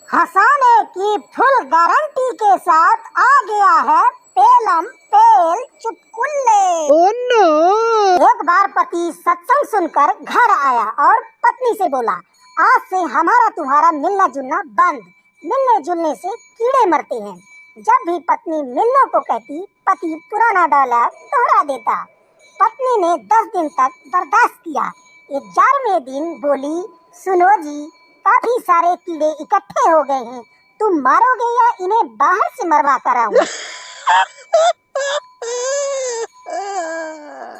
हंसाने की full guarantee के साथ आ गया है पेलम पेल चुटकुल्ले। ओह नो! एक बार पति सत्संग सुनकर घर आया और पत्नी से बोला, आज से हमारा तुम्हारा मिलना जुलना बंद, मिलने जुलने से कीड़े मरते हैं। जब भी पत्नी मिलने को कहती, पति पुराना डायलॉग दोहरा देता। पत्नी ने 10 दिन तक बर्दाश्त किया। 11वें दिन बोली, सुनो जी, काफी सारे कीड़े इकट्ठे हो गए हैं, तुम मारोगे या इन्हें बाहर से मरवा कर आऊं?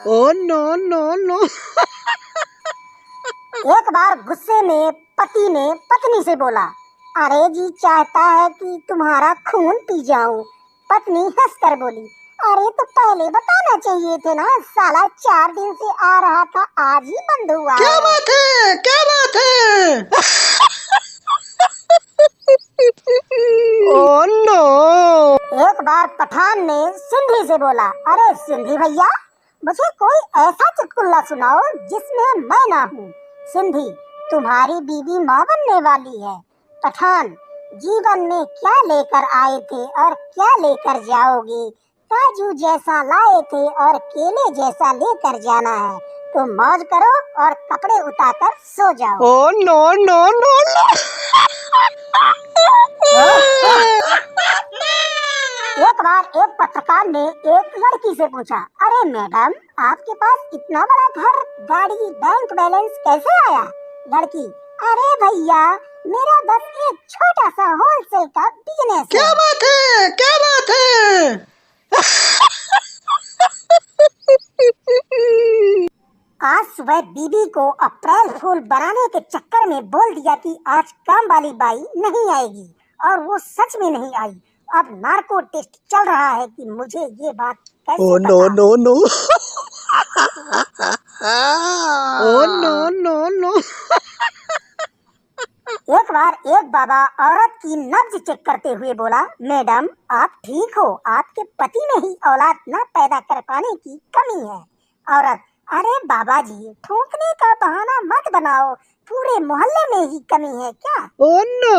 Oh no no no! एक बार गुस्से में पति ने पत्नी से बोला, अरे जी चाहता है कि तुम्हारा खून पी जाऊं। पत्नी हंसकर बोली, अरे तो पहले बताना चाहिए थे ना, साला 4 दिन से आ रहा था, आज ही बंद हुआ क्या है। बात है? क्या बात है? Oh no! एक बार पठान ने सिंधी से बोला, अरे सिंधी भैया, मुझे कोई ऐसा चुटकुला सुनाओ जिसमें मैं ना हूँ। सिंधी, तुम्हारी बीवी माँ बनने वाली है। पठान, जीवन में क्या लेकर आए थे और क्या लेकर जाओगे? काजू जैसा लाए थे और केले जैसा लेकर जाना है। तो मौज करो और कपड़े उतारकर सो जाओ। Oh no no no no! एक बार एक पत्रकार ने एक लड़की से पूछा, अरे मैडम, आपके पास इतना बड़ा घर, गाड़ी, बैंक बैलेंस कैसे आया? लड़की, अरे भैया, मेरा बस एक छोटा सा होलसेल का बिजनेस है। क्या बात है? क्या बात है? आज सुबह बीबी को अप्रैल फूल बनाने के चक्कर में बोल दिया कि आज काम वाली बाई नहीं आएगी, और वो सच में नहीं आई। अब नार्को टेस्ट चल रहा है कि मुझे ये बात कैसे ओह पता? No no no! Oh no no no! एक बार एक बाबा औरत की नब्ज चेक करते हुए बोला, मैडम आप ठीक हो, आपके पति में ही औलाद न पैदा कर पाने की कमी है। औरत, अरे बाबा जी, ठोकने का बहाना मत बनाओ, पूरे मोहल्ले में ही कमी है क्या? Oh no!